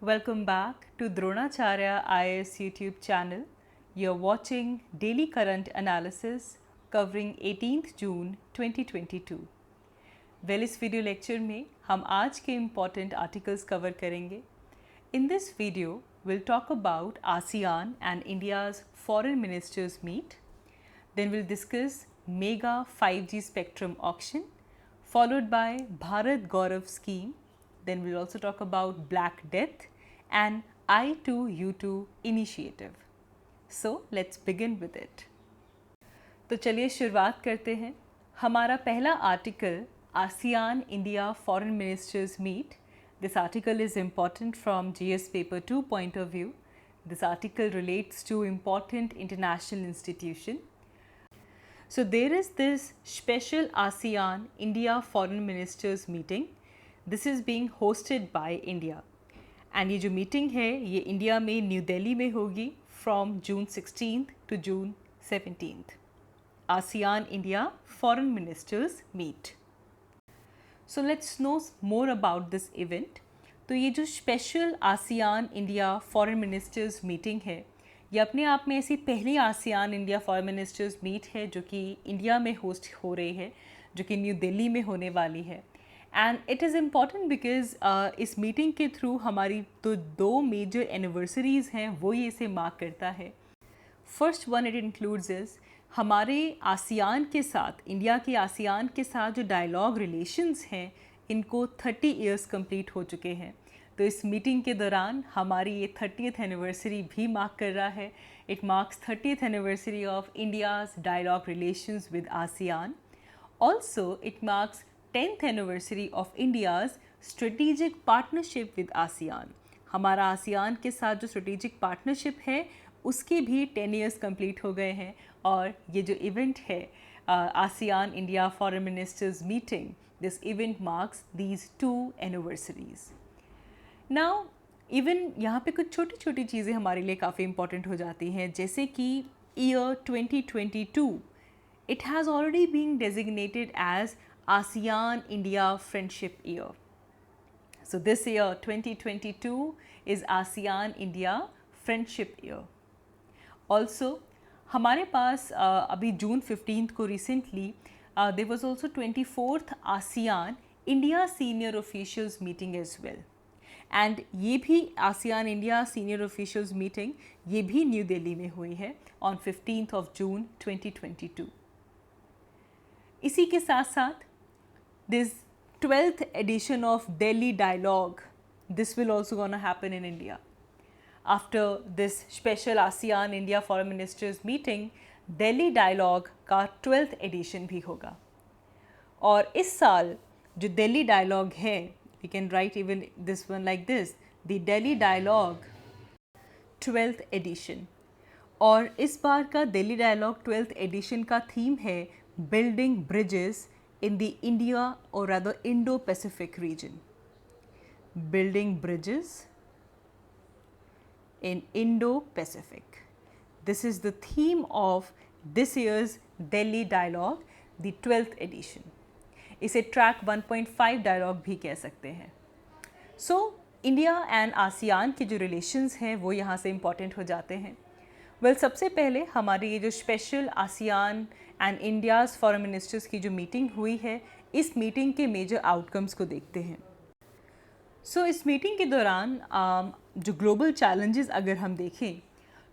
Welcome back to Dronacharya IAS YouTube channel. You're watching Daily Current Analysis covering 18th June 2022. Well, इस video lecture में हम आज के important articles cover करेंगे. In this video, we'll talk about ASEAN and India's foreign ministers meet. Then we'll discuss mega 5G spectrum auction, followed by Bharat Gaurav scheme. Then we'll also talk about Black Death and I2U2 initiative. So let's begin with it. तो चलिए शुरुआत करते हैं. हमारा पहला article ASEAN India Foreign Ministers Meet. This article is important from GS Paper 2 point of view. This article relates to important international institution. So there is this special ASEAN India Foreign Ministers meeting. This is being hosted by India. And ये जो meeting है ये India में new Delhi में होगी from June 16th to June 17th. ASEAN India Foreign Ministers meet. So let's know more about this event. तो ये जो special ASEAN India Foreign Ministers meeting है ये अपने आप में ऐसी पहली ASEAN India Foreign Ministers meet है जो कि इंडिया में होस्ट हो रही है, जो कि न्यू दिल्ली में होने वाली है. And it is important because इस मीटिंग के थ्रू हमारी तो दो मेजर एनिवर्सरीज़ हैं वो ये इसे मार्क करता है. First one it includes is हमारे आसियान के साथ, इंडिया के आसियान के साथ जो डायलॉग रिलेशंस हैं इनको 30 ईयर्स कंप्लीट हो चुके हैं. तो इस मीटिंग के दौरान हमारी ये 30th एनिवर्सरी भी मार्क कर रहा है. It marks 30th anniversary of India's dialogue relations with ASEAN. Also it marks 10th anniversary of India's strategic partnership with ASEAN. हमारा आसियान के साथ जो strategic partnership है उसके भी 10 years complete हो गए हैं. और ये जो event है ASEAN India Foreign Ministers Meeting, this event marks these 2 anniversaries. Now even यहाँ पे कुछ छोटी छोटी चीज़ें हमारे लिए काफ़ी important हो जाती हैं, जैसे कि year 2022 it has already been designated as ASEAN India Friendship Year. So this year 2022 is ASEAN India Friendship Year. Also हमारे पास अभी जून 15th को recently there was also 24th ASEAN India Senior Officials Meeting as well. And ये भी ASEAN India Senior Officials Meeting ये भी new Delhi में हुई है on 15th of June 2022. इसी के साथ साथ this 12th edition of Delhi Dialogue, this will also gonna happen in India. After this special ASEAN India Foreign Ministers meeting, Delhi Dialogue का 12th edition भी होगा. और इस साल जो Delhi Dialogue है, we can write even this one like this, the Delhi Dialogue 12th edition. और इस बार का Delhi Dialogue 12th edition का थीम है Building Bridges in the India or rather Indo-Pacific region. Building bridges in Indo-Pacific. This is the theme of this year's Delhi Dialogue, the 12th edition. इसे track 1.5 dialogue भी कह सकते हैं. So India and ASEAN के जो relations हैं वो यहाँ से इम्पॉर्टेंट हो जाते हैं. वेल सबसे पहले हमारी ये जो special ASEAN and India's foreign ministers की जो मीटिंग हुई है इस मीटिंग के मेजर आउटकम्स को देखते हैं. सो इस मीटिंग के दौरान जो ग्लोबल चैलेंजेस अगर हम देखें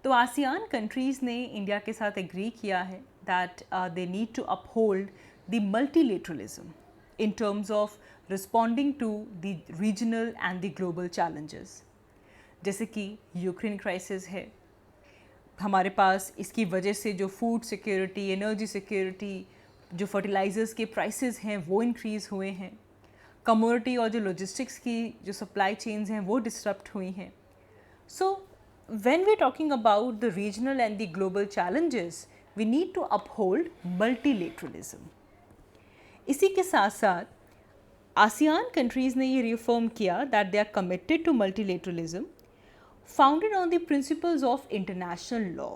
तो आसियान कंट्रीज़ ने इंडिया के साथ एग्री किया है that they need to uphold the multilateralism in terms of responding to the regional and the global challenges. जैसे कि यूक्रेन क्राइसिस है, हमारे पास इसकी वजह से जो फूड सिक्योरिटी, एनर्जी सिक्योरिटी, जो फर्टिलाइज़र्स के प्राइसेस हैं वो इंक्रीज़ हुए हैं. कमोडिटी और जो लॉजिस्टिक्स की जो सप्लाई चेन्स हैं वो डिस्टर्ब हुई हैं. So when we talking about the regional and the global challenges we need to uphold multilateralism. इसी के साथ साथ आसियान कंट्रीज़ ने ये रिफर्म किया that they are committed to multilateralism founded on the principles of international law.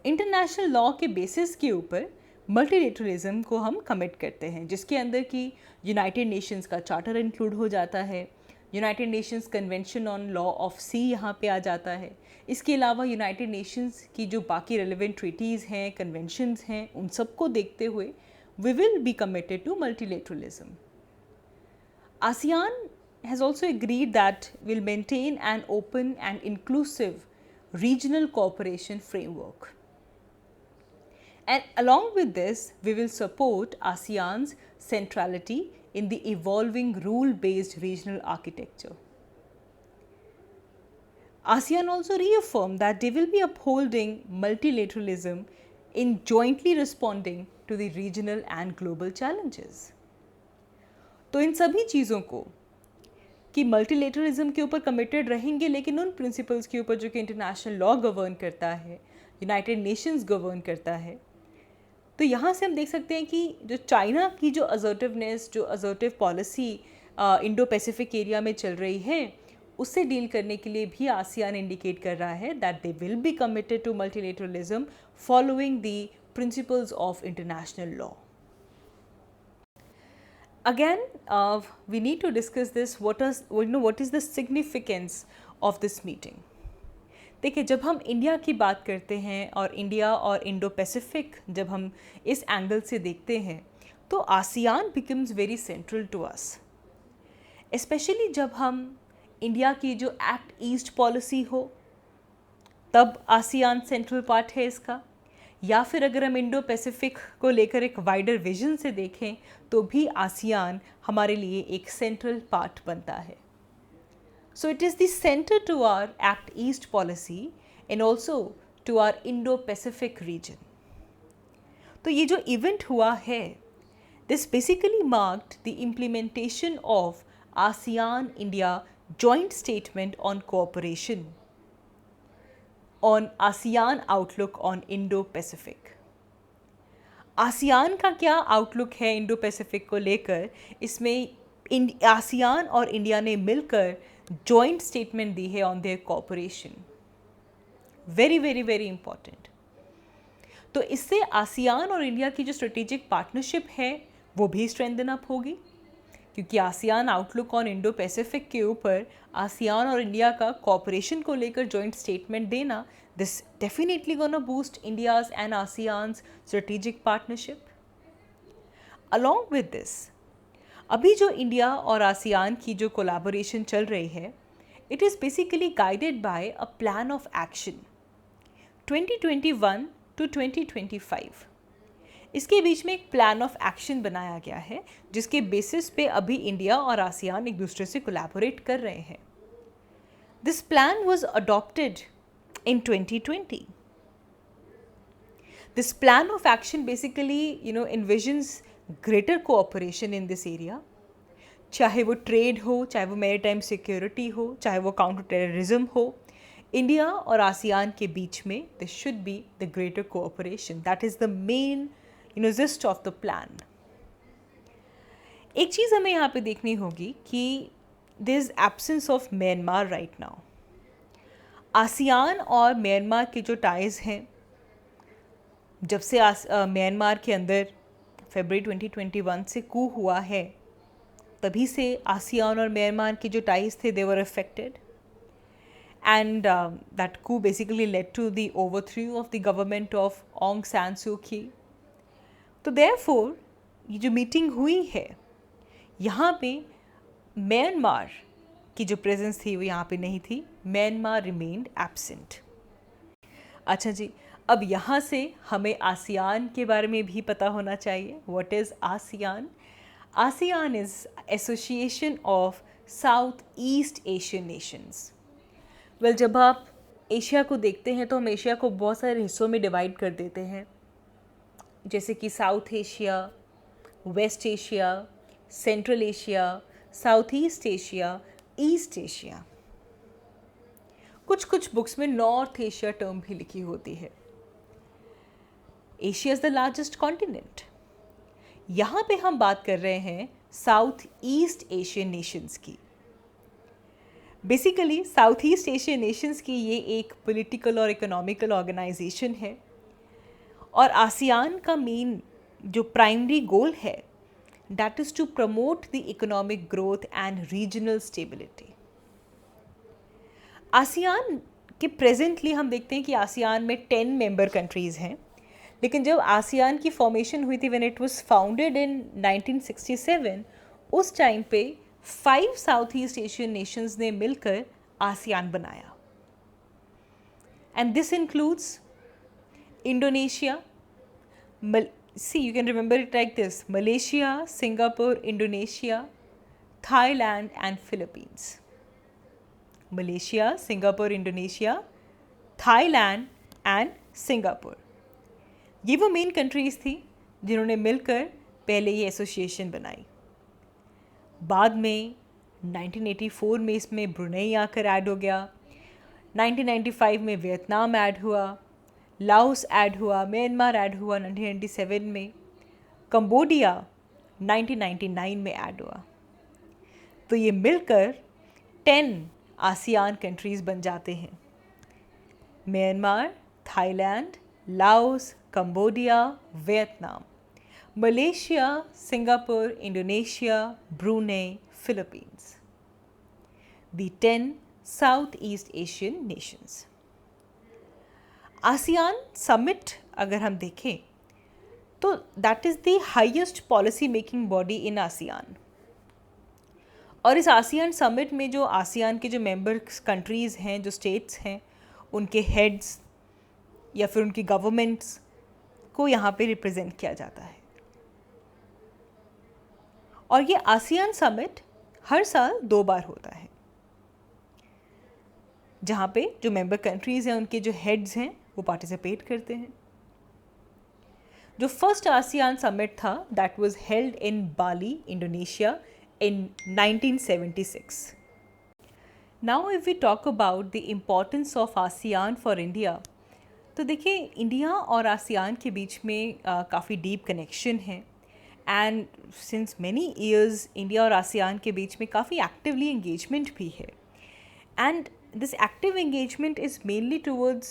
International law के basis के ऊपर मल्टीलेटरलिज्म को हम कमिट करते हैं, जिसके अंदर कि यूनाइटेड नेशंस का चार्टर इंक्लूड हो जाता है, United Nations convention on law of sea यहाँ पे आ जाता है। इसके अलावा यूनाइटेड नेशंस की जो बाकी रेलिवेंट ट्रीटीज़ हैं, कन्वेंशंस हैं, उन सबको देखते हुए we will be committed to multilateralism. ASEAN has also agreed that will maintain an open and inclusive regional cooperation framework. And along with this, we will support ASEAN's centrality in the evolving rule-based regional architecture. ASEAN also reaffirmed that they will be upholding multilateralism in jointly responding to the regional and global challenges. तो इन सभी चीज़ों को कि multilateralism के ऊपर committed रहेंगे, लेकिन उन प्रिंसिपल्स के ऊपर जो कि इंटरनेशनल लॉ गवर्न करता है, यूनाइटेड नेशंस गवर्न करता है। तो यहाँ से हम देख सकते हैं कि जो चाइना की जो असर्टिवनेस, जो assertive policy Indo Pacific area में चल रही है, उससे डील करने के लिए भी आसियान इंडिकेट कर रहा है that they will be committed to multilateralism following the principles of international law. Again, we need to discuss this. What is the significance of this meeting? देखिए, जब हम इंडिया की बात करते हैं और इंडिया और इंडो पैसिफिक जब हम इस एंगल से देखते हैं, तो ASEAN becomes very central to us, specially जब हम इंडिया की जो एक्ट ईस्ट पॉलिसी हो तब आसियान सेंट्रल पार्ट है इसका, या फिर अगर हम इंडो पैसिफिक को लेकर एक वाइडर विजन से देखें तो भी आसियान हमारे लिए एक सेंट्रल पार्ट बनता है। So it is the centre to our Act East policy and also to our Indo Pacific region. तो ये जो इवेंट हुआ है, this basically marked the implementation of ASEAN India joint statement on cooperation on ASEAN outlook on Indo-Pacific। ASEAN का क्या outlook है Indo Pacific को लेकर, इसमें आसियान और इंडिया ने मिलकर जॉइंट स्टेटमेंट दी है on their cooperation. Very very very important. तो इससे आसियान और इंडिया की जो स्ट्रेटेजिक पार्टनरशिप है वो भी स्ट्रेंथन अप होगी, क्योंकि ASEAN outlook on Indo Pacific के ऊपर आसियान और इंडिया का कोऑपरेशन को लेकर जॉइंट स्टेटमेंट देना, this definitely gonna boost India's and ASEAN's strategic partnership. Along with this, अभी जो इंडिया और आसियान की जो कोलैबोरेशन चल रही है, it is basically guided by a plan of action 2021 to 2025। इसके बीच में एक प्लान ऑफ एक्शन बनाया गया है जिसके बेसिस पे अभी इंडिया और आसियान एक दूसरे से कोलैबोरेट कर रहे हैं। This plan was adopted in 2020। This plan of action basically envisions greater cooperation in this area, चाहे वो ट्रेड हो, चाहे वो मैरीटाइम सिक्योरिटी हो, चाहे वो काउंटर टेररिज्म हो। इंडिया और आसियान के बीच में this should be the greater cooperation, that is the main gist of the plan। एक चीज़ हमें यहाँ पे देखनी होगी कि there is absence of Myanmar right now. ASEAN और म्यांमार के जो टाइज़ हैं, जब से म्यांमार के अंदर फरवरी 2021 से कू हुआ है, तभी से आसियान और म्यांमार के जो टाइज़ थे they were affected, and that coup basically led to the overthrow of the government of Aung San Suu Kyi। तो देयरफॉर ये जो मीटिंग हुई है, यहाँ पे म्यांमार की जो प्रेजेंस थी वो यहाँ पे नहीं थी। Myanmar remained absent. अच्छा जी, अब यहाँ से हमें आसियान के बारे में भी पता होना चाहिए। What is ASEAN? ASEAN is association of south east Asian Nations. Well, जब आप एशिया को देखते हैं तो हम एशिया को बहुत सारे हिस्सों में डिवाइड कर देते हैं, जैसे कि South Asia, West Asia, Central Asia, South East Asia, East Asia. कुछ कुछ बुक्स में नॉर्थ एशिया टर्म भी लिखी होती है। Asia is the largest continent. यहाँ पे हम बात कर रहे हैं साउथ ईस्ट एशियन नेशंस की। Basically south east Asian Nations की ये एक पॉलिटिकल और इकोनॉमिकल ऑर्गेनाइजेशन है, और आसियान का मेन जो प्राइमरी गोल है that is to promote the economic growth and regional stability. ASEAN के प्रेजेंटली हम देखते हैं कि आसियान में 10 मेंबर कंट्रीज़ हैं, लेकिन जब आसियान की फॉर्मेशन हुई थी, when it was founded in 1967, उस टाइम पे 5 साउथ ईस्ट एशियन नेशंस ने मिलकर आसियान बनाया. And this includes Indonesia, see, you can remember it like this: Malaysia, Singapore, Indonesia, Thailand and Philippines. Malaysia, Singapore, Indonesia, Thailand and Singapore. ये वो main countries थी जिन्होंने मिलकर पहले ये एसोसिएशन बनाई. बाद में 1984 में इसमें ब्रुनेई आकर ऐड हो गया, 1995 में वियतनाम ऐड हुआ, लाओस ऐड हुआ, म्यांमार ऐड हुआ 1997 में, कंबोडिया 1999 में ऐड हुआ. तो ये मिलकर 10 आसियान कंट्रीज़ बन जाते हैं. Myanmar, Thailand, Laos, Cambodia, Vietnam, Malaysia, Singapore, Indonesia, Brunei, Philippines. The 10 south east Asian Nations. ASEAN summit अगर हम देखें तो that is the highest policy making body in ASEAN. और इस आसियान समिट में जो आसियान के जो मेंबर कंट्रीज़ हैं, जो स्टेट्स हैं, उनके हेड्स या फिर उनकी गवर्नमेंट्स को यहाँ पे रिप्रेजेंट किया जाता है. और ये आसियान समिट हर साल 2 बार होता है, जहाँ पे जो मेंबर कंट्रीज़ हैं उनके जो हेड्स हैं वो पार्टिसिपेट करते हैं. जो फर्स्ट आसियान समिट था that was held in Bali, Indonesia in 1976. Now if we talk about the importance of ASEAN for India, तो देखिए इंडिया और आसियान के बीच में काफ़ी डीप कनेक्शन है. And since many years India और आसियान के बीच में काफ़ी एक्टिवली एंगेजमेंट भी है. And this active engagement is mainly towards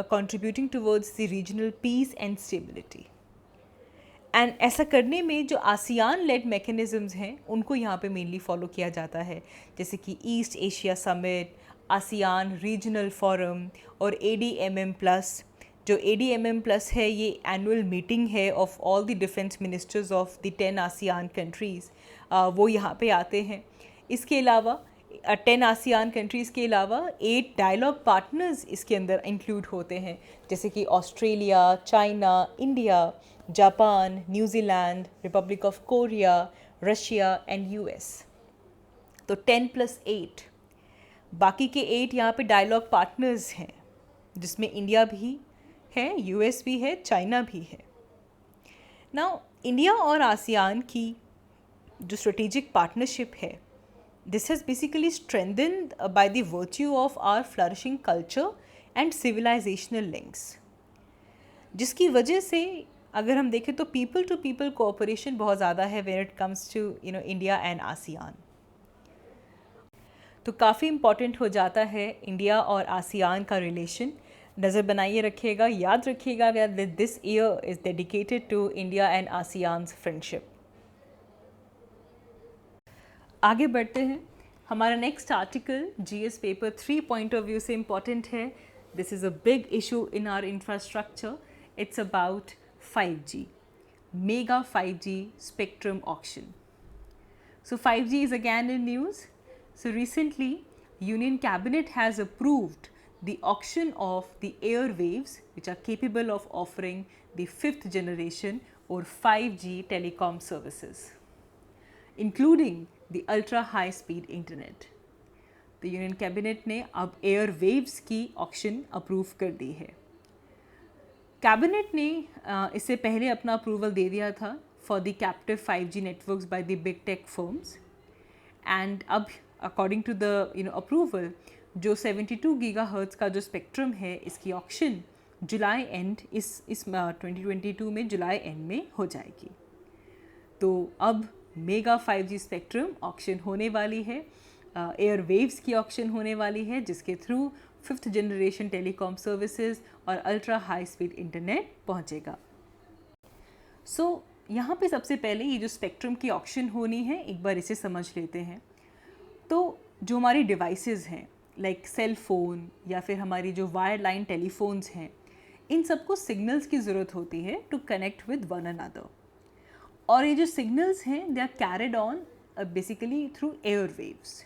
contributing towards the regional peace and stability. And ऐसा करने में जो आसियान लेड mechanisms हैं उनको यहाँ पे mainly follow किया जाता है, जैसे कि east Asia summit, ASEAN regional forum और ADMM+. जो ADMM+ है ये एनुअल मीटिंग है of all the defence ministers of the 10 ASEAN countries. वो यहाँ पे आते हैं. इसके अलावा 10 आसियान कंट्रीज़ के अलावा 8 डायलॉग पार्टनर्स इसके अंदर इंक्लूड होते हैं, जैसे कि Australia, China, India, Japan, New Zealand, Republic of Korea, Russia and US. तो 10 + 8, बाकी के 8 यहाँ पे डायलॉग पार्टनर्स हैं, जिसमें इंडिया भी है, US भी है, चाइना भी है. नाउ इंडिया और आसियान की जो स्ट्रेटेजिक पार्टनरशिप है, this has basically strengthened by the virtue of our flourishing culture and civilizational links, जिसकी वजह से अगर हम देखें तो पीपल टू पीपल कोऑपरेशन बहुत ज़्यादा है when it comes to India and ASEAN. तो काफ़ी इम्पॉर्टेंट हो जाता है इंडिया और आसियान का रिलेशन. नज़र बनाइए रखिएगा, याद रखिएगा that this year is dedicated to India and ASEAN's friendship. आगे बढ़ते हैं. हमारा next article GS paper 3 point of view से इम्पॉर्टेंट है. This is a big issue in our infrastructure. It's about 5G, mega 5G spectrum auction. So 5G is again in news. So recently Union Cabinet has approved the auction of the airwaves which are capable of offering the 5th generation or 5G telecom services, including the ultra high speed internet. तो union cabinet ने अब air waves की auction approve कर दी है. Cabinet ने इससे पहले अपना अप्रूवल दे दिया था for the captive 5G networks by the big tech firms. And अब अकॉर्डिंग टू द अप्रूवल जो 72 गीगाहर्ट्ज़ का जो स्पेक्ट्रम है, इसकी ऑक्शन जुलाई एंड इस 2022 में जुलाई एंड में हो जाएगी. तो अब मेगा 5G स्पेक्ट्रम ऑक्शन होने वाली है, एयर वेव्स की ऑक्शन होने वाली है, जिसके through 5th generation telecom services और अल्ट्रा हाई स्पीड इंटरनेट पहुंचेगा. सो यहाँ पे सबसे पहले ये जो स्पेक्ट्रम की ऑक्शन होनी है, एक बार इसे समझ लेते हैं। तो जो हमारी डिवाइसेस हैं लाइक सेल फ़ोन या फिर हमारी जो वायर लाइन टेलीफोन्स हैं, इन सबको सिग्नल्स की ज़रूरत होती है to connect with one another. और ये जो सिग्नल्स हैं they are carried on basically through air waves.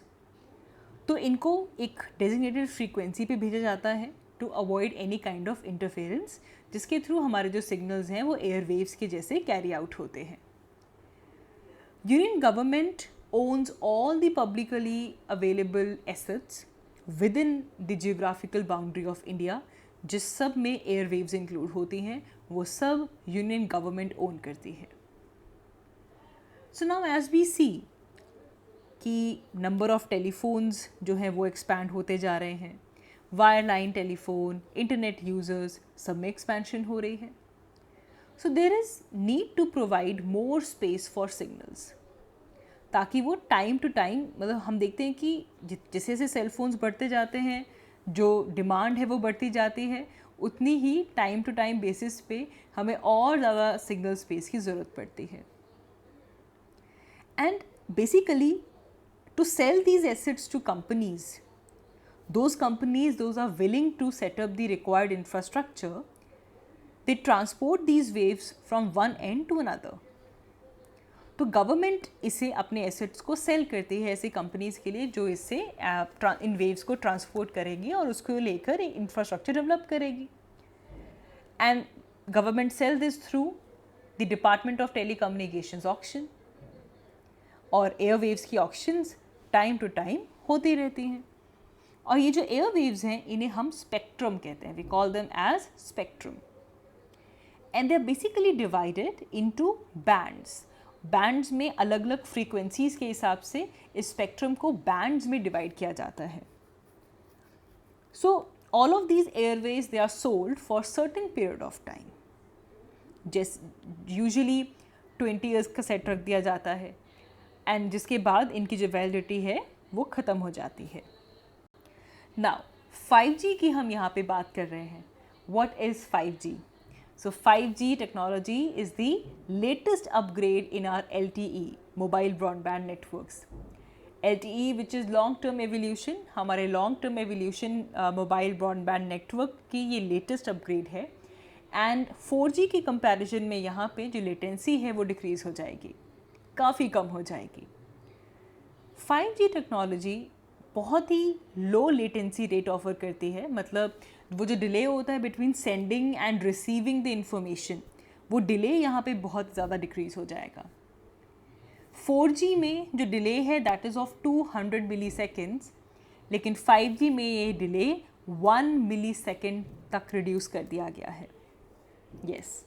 तो इनको एक डेजिग्नेटेड फ्रीक्वेंसी पे भेजा जाता है to avoid any kind of interference, जिसके थ्रू हमारे जो सिग्नल्स हैं वो एयर वेव्स के जैसे कैरी आउट होते हैं। Union government owns all the publicly available assets within the geographical boundary of India, जिस सब में एयर वेव्स इंक्लूड होती हैं वो सब यूनियन गवर्नमेंट ओन करती है। सो नाउ एज वी सी कि नंबर ऑफ टेलीफोन्स जो हैं वो एक्सपैंड होते जा रहे हैं, wire line telephone, internet users सब में एक्सपेंशन हो रही है। So there is need to provide more space for signals, ताकि वो टाइम टू टाइम, मतलब हम देखते हैं कि जैसे जैसे सेल फोन्स बढ़ते जाते हैं, जो डिमांड है वो बढ़ती जाती है, उतनी ही टाइम टू टाइम बेसिस पे हमें और ज़्यादा सिग्नल स्पेस की ज़रूरत पड़ती है। And basically to sell these assets to companies, those companies those are willing to set up the required infrastructure, they transport these waves from one end to another. तो government इसे अपने assets को cell करती है ऐसी companies के लिए जो इससे इन वेव्स को ट्रांसपोर्ट करेगी और उसको लेकर इंफ्रास्ट्रक्चर डेवलप करेगी। And government sell this through the department of telecommunications auction, और एयर वेव्स की ऑक्शंस टाइम टू टाइम होती रहती हैं। और ये जो एयर वेव्स हैं इन्हें हम स्पेक्ट्रम कहते हैं, we call them as spectrum. And they are basically divided into bands. Bands में अलग अलग फ्रीक्वेंसीज़ के हिसाब से इस स्पेक्ट्रम को बैंड्स में डिवाइड किया जाता है। So all of these airways they are sold for certain period of time, जैसे यूजुअली 20 ईयर्स का सेट रख दिया जाता है, एंड जिसके बाद इनकी जो वैलिडिटी है वो ख़त्म हो जाती है। नाउ 5G की हम यहाँ पे बात कर रहे हैं। What is 5G? So 5G technology is the latest upgrade in our LTE, mobile broadband networks. LTE which is long term evolution, हमारे long term evolution mobile broadband network की ये latest upgrade है। and 4G की comparison में यहाँ पे जो latency है वो decrease हो जाएगी, काफ़ी कम हो जाएगी। 5G technology बहुत ही लो लेटेंसी रेट ऑफर करती है, मतलब वो जो डिले होता है between sending end receiving the information, वो डिले यहाँ पे बहुत ज़्यादा डिक्रीज हो जाएगा। 4G में जो डिले है that is of 200 milliseconds, लेकिन 5G में ये डिले 1 मिली सेकेंड तक रिड्यूस कर दिया गया है। यस,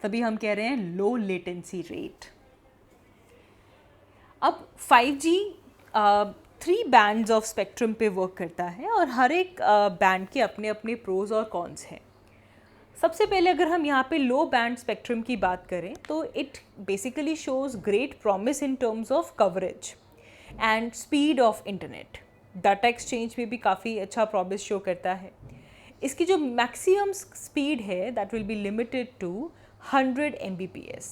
तभी हम कह रहे हैं लो लेटेंसी रेट। अब 5G 3 बैंड्स ऑफ स्पेक्ट्रम पे वर्क करता है और हर एक बैंड के अपने अपने प्रोज और कॉन्स हैं। सबसे पहले अगर हम यहाँ पे लो बैंड स्पेक्ट्रम की बात करें तो it basically shows great promise in terms of coverage and speed of internet. Data exchange में भी काफ़ी अच्छा प्रॉमिस शो करता है। इसकी जो मैक्सिमम स्पीड है that will be limited to 100 Mbps।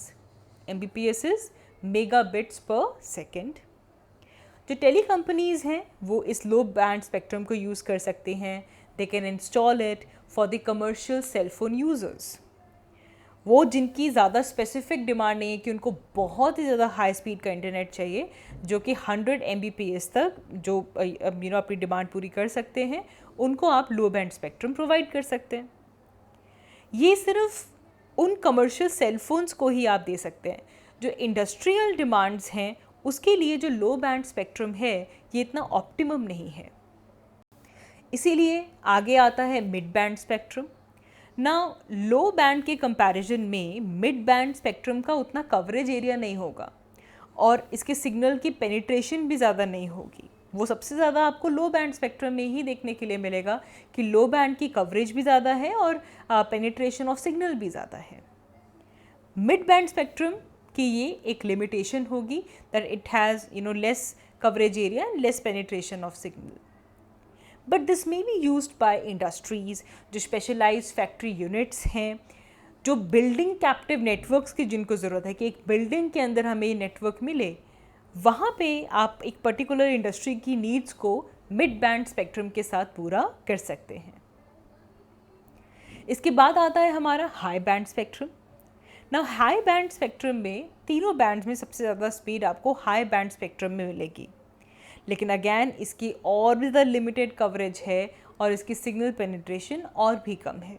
Mbps is megabits per second. जो टेली कंपनीज़ हैं वो इस लो बैंड स्पेक्ट्रम को यूज़ कर सकते हैं। They can install it for the commercial cellphone users. वो जिनकी ज़्यादा स्पेसिफिक डिमांड नहीं है कि उनको बहुत ही ज़्यादा हाई स्पीड का इंटरनेट चाहिए, जो कि 100 Mbps तक जो अपनी डिमांड पूरी कर सकते हैं, उनको आप लो बैंड स्पेक्ट्रम प्रोवाइड कर सकते हैं। ये सिर्फ उन कमर्शियल सेलफोन्स को ही आप दे सकते हैं। जो इंडस्ट्रियल डिमांड्स हैं उसके लिए जो लो बैंड स्पेक्ट्रम है ये इतना ऑप्टिमम नहीं है, इसीलिए आगे आता है मिड बैंड स्पेक्ट्रम। ना लो बैंड के कंपैरिजन में मिड बैंड स्पेक्ट्रम का उतना कवरेज एरिया नहीं होगा और इसके सिग्नल की पेनिट्रेशन भी ज़्यादा नहीं होगी। वो सबसे ज़्यादा आपको लो बैंड स्पेक्ट्रम में ही देखने के लिए मिलेगा कि लो बैंड की कवरेज भी ज़्यादा है और पेनिट्रेशन ऑफ सिग्नल भी ज़्यादा है। मिड बैंड स्पेक्ट्रम कि ये एक लिमिटेशन होगी that it has less coverage area and less penetration of signal, but this may be used by industries जो स्पेशलाइज्ड फैक्ट्री यूनिट्स हैं, जो बिल्डिंग कैप्टिव नेटवर्क्स की जिनको ज़रूरत है कि एक बिल्डिंग के अंदर हमें ये नेटवर्क मिले, वहाँ पे आप एक पर्टिकुलर इंडस्ट्री की नीड्स को मिड बैंड स्पेक्ट्रम के साथ पूरा कर सकते हैं। इसके बाद आता है हमारा हाई बैंड स्पेक्ट्रम। ना हाई बैंड स्पेक्ट्रम में तीनों बैंड्स में सबसे ज़्यादा स्पीड आपको हाई बैंड स्पेक्ट्रम में मिलेगी, लेकिन अगेन इसकी और भी ज़्यादा लिमिटेड कवरेज है और इसकी सिग्नल पेनिट्रेशन और भी कम है।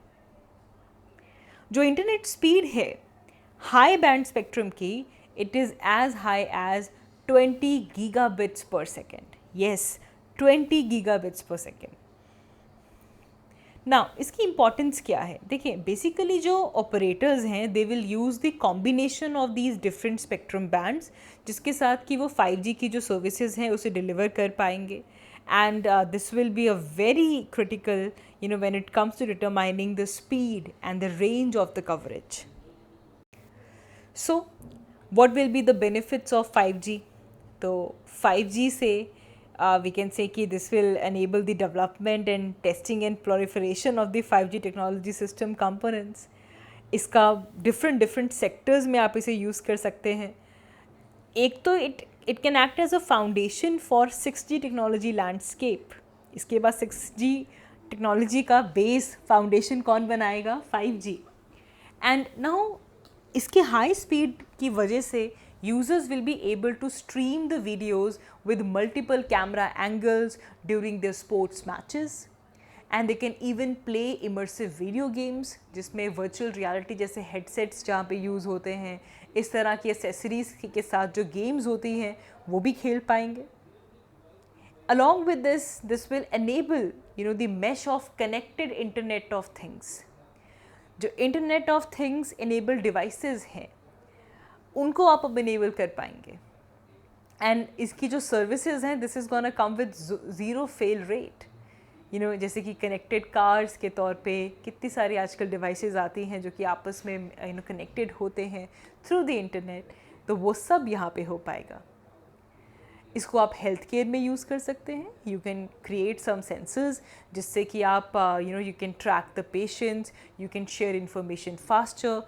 जो इंटरनेट स्पीड है हाई बैंड स्पेक्ट्रम की, it is as high as 20 gigabits per second. Yes, 20 gigabits per second. ना इसकी इम्पॉर्टेंस क्या है? देखिए, बेसिकली जो ऑपरेटर्स हैं they will use the combination of these different spectrum bands, जिसके साथ कि वो 5G की जो सर्विसेज हैं उसे डिलीवर कर पाएंगे। And this will be a very critical when it comes to determining the speed and the range of the coverage. So what will be the benefits of 5G? तो 5G से we can say कि this will enable the development and testing and proliferation of the 5G technology system components. इसका different sectors में आप इसे use कर सकते हैं। एक तो it can act as a foundation for 6G technology landscape. इसके बाद 6G टेक्नोलॉजी का बेस फाउंडेशन कौन बनाएगा? 5G। एंड नाउ इसके हाई स्पीड की वजह से users will be able to stream the videos with multiple camera angles during the sports matches, and they can even play immersive video games, जिसमें virtual reality जैसे headsets जहाँ पे use होते हैं, इस तरह की एसेसरीज के साथ जो गेम्स होती हैं वो भी खेल पाएंगे। Along with this, this will enable the mesh of connected Internet of Things. जो Internet of Things enabled devices हैं उनको आप अब enable कर पाएंगे, and इसकी जो services हैं this is gonna come with zero fail rate. जैसे कि connected cars के तौर पे कितनी सारी आजकल devices आती हैं जो कि आपस में connected होते हैं through the internet, तो वो सब यहाँ पे हो पाएगा। इसको आप हेल्थ केयर में यूज़ कर सकते हैं। You can create some sensors जिससे कि आप you can track the patients, you can share information faster,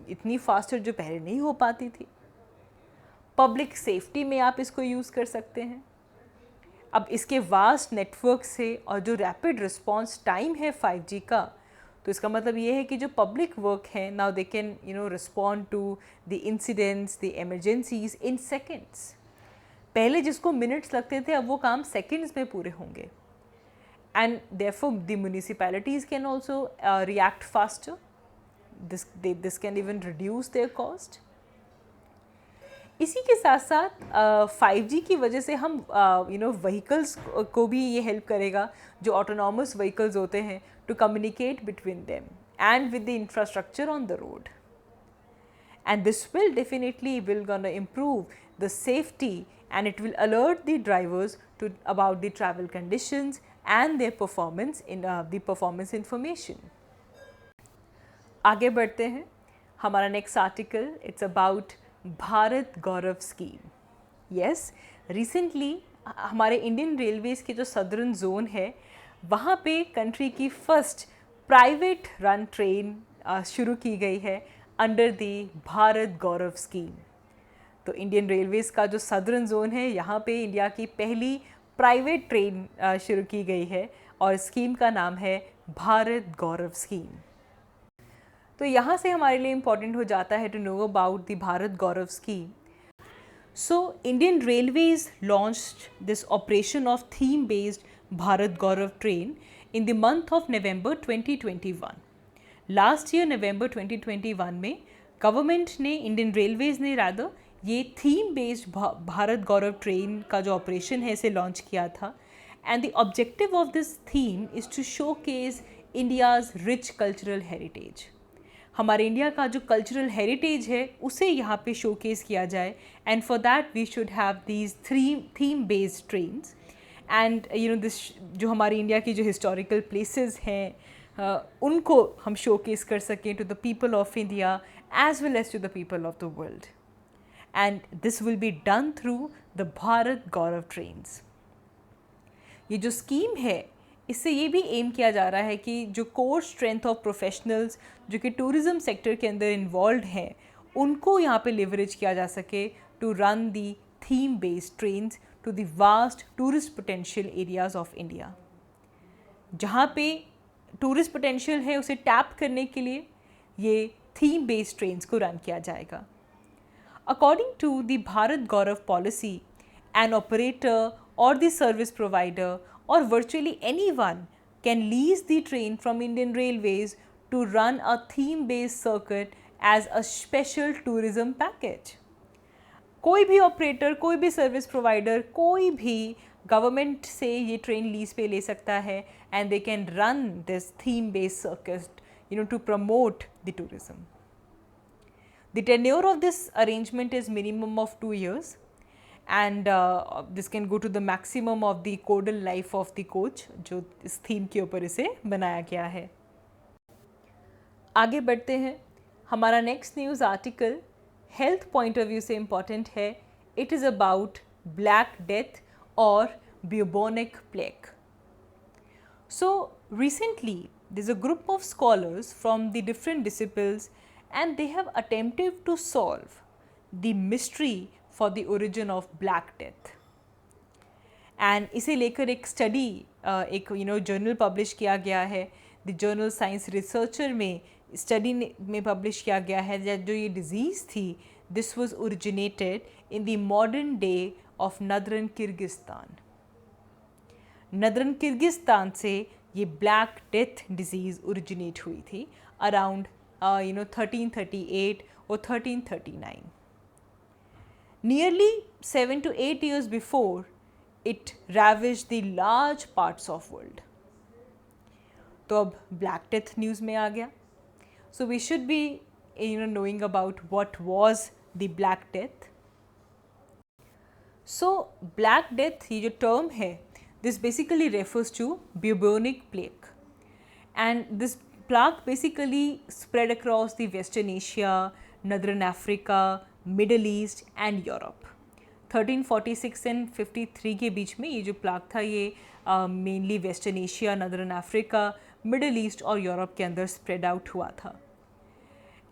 इतनी फास्टर जो पहले नहीं हो पाती थी। पब्लिक सेफ्टी में आप इसको यूज़ कर सकते हैं। अब इसके वास्ट नेटवर्क से और जो रैपिड रिस्पॉन्स टाइम है 5G का, तो इसका मतलब ये है कि जो पब्लिक वर्क है now they can respond to the incidents, the emergencies in seconds. पहले जिसको मिनट्स लगते थे अब वो काम सेकंड्स में पूरे होंगे, and therefore the municipalities can also react faster, this can even reduce there cost. इसी के साथ साथ 5G की वजह से हम व्हीकल्स को भी ये हेल्प करेगा, जो ऑटोनॉमस व्हीकल्स होते हैं, to communicate between them and with the infrastructure on the road, and this will definitely gonna improve the safety and it will alert the drivers about the travel conditions and their performance in the performance information. आगे बढ़ते हैं। हमारा next article it's about Bharat Gaurav scheme. Yes, recently हमारे Indian Railways के जो southern zone है वहाँ पे कंट्री की फर्स्ट प्राइवेट रन ट्रेन शुरू की गई है under the Bharat Gaurav scheme. तो इंडियन रेलवेज़ का जो सदर्न जोन है यहाँ पे इंडिया की पहली प्राइवेट ट्रेन शुरू की गई है और स्कीम का नाम है भारत गौरव स्कीम। तो यहाँ से हमारे लिए इम्पॉर्टेंट हो जाता है to know about the Bharat Gaurav scheme. So Indian railways launched this operation of theme based Bharat Gaurav train in the month of November 2021। Last year November 2021 में गवर्नमेंट ने, इंडियन रेलवेज़ ने रादर, ये theme based Bharat Gaurav train का जो operation है इसे launch किया था, and the objective of this theme is to showcase India's rich cultural heritage. हमारे इंडिया का जो कल्चरल हेरिटेज है उसे यहाँ पे शोकेस किया जाए, and for that we should have these theme based trains, and this जो हमारी इंडिया की जो हिस्टोरिकल प्लेसेस हैं उनको हम शोकेस कर सकें to the people of India as well as to the people of the world, and this will be done through the Bharat Gaurav trains. ये जो स्कीम है इससे ये भी एम किया जा रहा है कि जो कोर स्ट्रेंथ ऑफ प्रोफेशनल्स जो कि टूरिज़्म सेक्टर के अंदर इन्वॉल्व हैं उनको यहाँ पे लिवरेज किया जा सके to run the theme based trains to the vast tourist potential areas of India. जहाँ पे टूरिस्ट पोटेंशियल है उसे टैप करने के लिए ये थीम बेस्ड ट्रेन्स को रन किया जाएगा। According to the Bharat Gaurav policy, an operator or the service provider or virtually anyone can lease the train from Indian Railways to run a theme-based circuit as a special tourism package. कोई भी operator, कोई भी service provider, कोई भी government से ये train lease पे ले सकता है and they can run this theme-based circuit, to promote the tourism. The tenure of this arrangement is minimum of 2 years. And this can go to the maximum of the caudal life of the coach जो इस theme के ऊपर इसे बनाया गया है। आगे बढ़ते हैं। हमारा next news article health point of view से इम्पॉर्टेंट है। It is about black death और bubonic plague. So recently there is a group of scholars from the different disciplines and they have attempted to solve the mystery for the origin of black death. And इसे लेकर एक study एक journal publish किया गया है। The journal science researcher में study में publish किया गया है जो ये डिजीज़ थी this was originated in the modern day of नदरन Kyrgyzstan. नदरन Kyrgyzstan से ये ब्लैक डेथ डिजीज़ ओरिजिनेट हुई थी around 1338 or 1339. Nearly 7 to 8 years before, it ravaged the large parts of world. तो अब ब्लैक डेथ न्यूज़ में आ गया। So we should be knowing about what was the black death. So black death ये जो term है this basically refers to bubonic plague and this plague basically spread across the Western Asia, Northern Africa, middle east and Europe. 1346 and 53 के बीच में ये जो plague था ये mainly western Asia, northern Africa, middle east और Europe के अंदर स्प्रेड आउट हुआ था।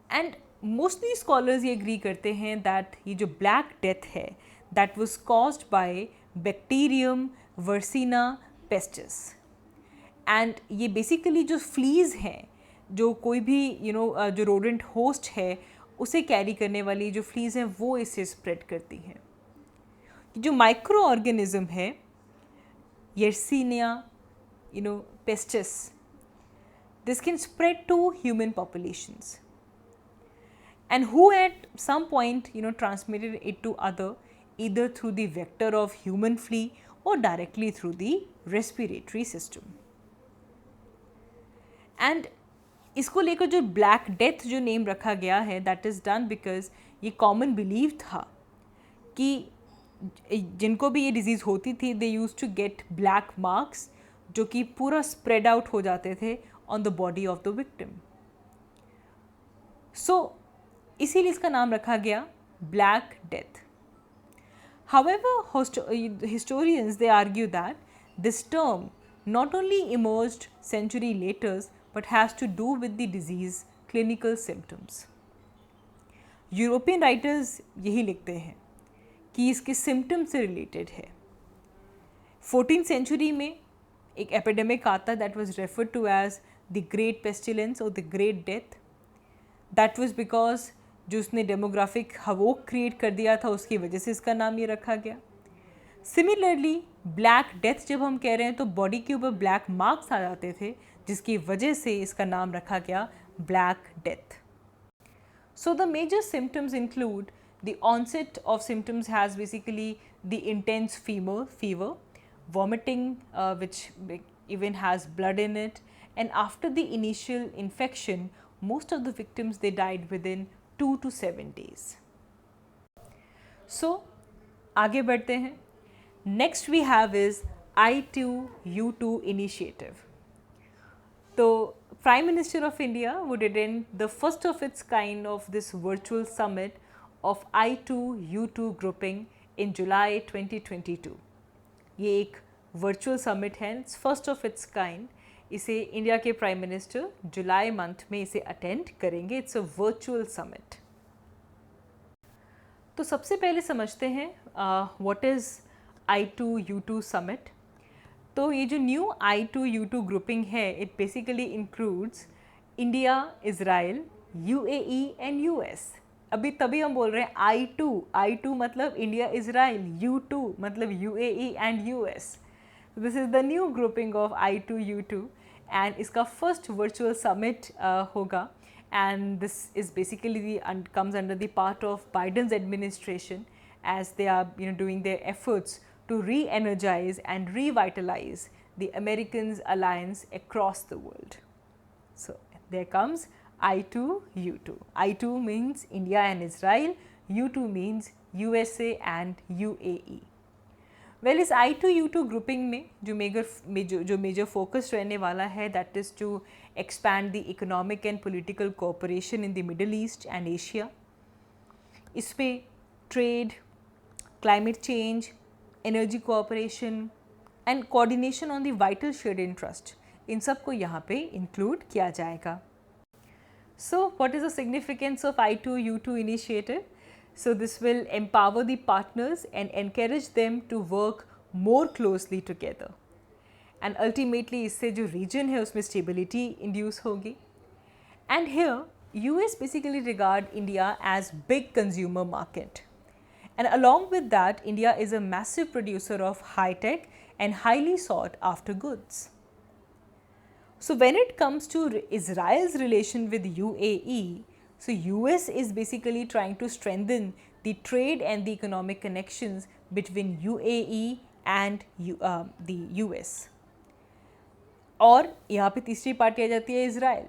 एंड मोस्टली स्कॉलर्स ये एग्री करते हैं दैट ये जो ब्लैक डेथ है that was caused by bacterium Yersinia pestis. And ये बेसिकली जो फ्लीज हैं जो कोई भी जो रोडेंट होस्ट है उसे कैरी करने वाली जो फ्लीज हैं वो इसे स्प्रेड करती हैं। जो माइक्रो ऑर्गेनिज्म है Yersinia pestis this can spread to human populations and who at some point transmitted it to other either through the vector of human flea or directly through the respiratory system. And इसको लेकर जो black death जो name रखा गया है that is done because ये common believe था कि जिनको भी ये डिजीज़ होती थी they use to get black marks जो कि पूरा स्प्रेड आउट हो जाते थे on the body of the victim. So इसीलिए इसका नाम रखा गया black death. However, historians they argue that this term not only emerged century later but has to do with the disease clinical symptoms. European writers यही लिखते हैं कि इसके सिम्टम्स से रिलेटेड है। 14th सेंचुरी में एक एपिडेमिक आता that was referred to as the great pestilence और the great death. That was because जो उसने डेमोग्राफिक हवोक क्रिएट कर दिया था उसकी वजह से इसका नाम ये रखा गया। सिमिलरली ब्लैक डेथ जब हम कह रहे हैं तो बॉडी के ऊपर ब्लैक मार्क्स आ जाते थे जिसकी वजह से इसका नाम रखा गया black death. So the major symptoms include the onset of symptoms has basically the intense fever, vomiting which even has blood in it, and after the initial infection most of the victims they died within 2 to 7 days. So आगे बढ़ते हैं। Next we have is I2U2 initiative. तो Prime Minister of India would attend the first of its kind of this virtual summit of I2U2 grouping in July 2022. ये एक virtual summit है, it's first of its kind. इसे India के prime minister जुलाई month में इसे attend करेंगे। It's a virtual summit. तो सबसे पहले समझते हैं व्हाट इज़ I2U2 समिट। तो ये जो न्यू I2U2 ग्रुपिंग है, it basically includes India, Israel, UAE and US। अभी तभी हम बोल रहे हैं I2 मतलब इंडिया, इज़राइल, U2 मतलब UAE and US। This is the new grouping of I2U2 and इसका फर्स्ट वर्चुअल समिट होगा। And this is basically comes under the part of Biden's administration as they are doing their efforts to re-energize and revitalize the Americans alliance across the world. So there comes I2U2. I2 means India and Israel, U2 means USA and UAE. Well इस I2U2 grouping में जो major focus रहने वाला है, that is to expand the economic and political cooperation in the middle east and Asia. इसमें trade, climate change, energy cooperation and coordination on the vital shared interest, इन सब को यहाँ पे इंक्लूड किया जाएगा। So what is the significance of I2U2 initiative? So this will empower the partners and encourage them to work more closely together. And ultimately इससे जो region है उसमें stability induce होगी. And here US basically regard India as big consumer market. And along with that, India is a massive producer of high-tech and highly sought after goods. So when it comes to Israel's relation with UAE, so US is basically trying to strengthen the trade and the economic connections between UAE and the US. और यहाँ पे तीसरी party आ जाती है Israel,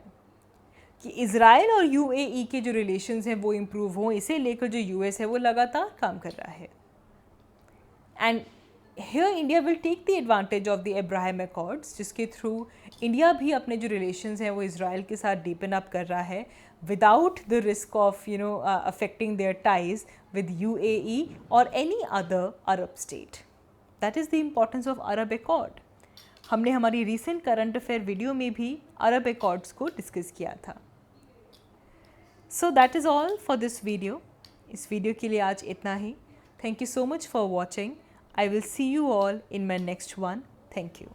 कि Israel और UAE के जो रिलेशंस हैं वो इम्प्रूव हों, इसे लेकर जो US है वो लगातार काम कर रहा है। And here India will take the advantage of the Abraham Accords, जिसके थ्रू इंडिया भी अपने जो रिलेशंस हैं वो इज़राइल के साथ डीपन अप कर रहा है without the risk of affecting their ties with UAE or any other Arab state. That is the importance of Arab Accord. हमने हमारी recent current affair वीडियो में भी Arab Accords को डिस्कस किया था। So that is all for this video. इस video के लिए आज इतना ही। Thank you so much for watching. I will see you all in my next one. Thank you.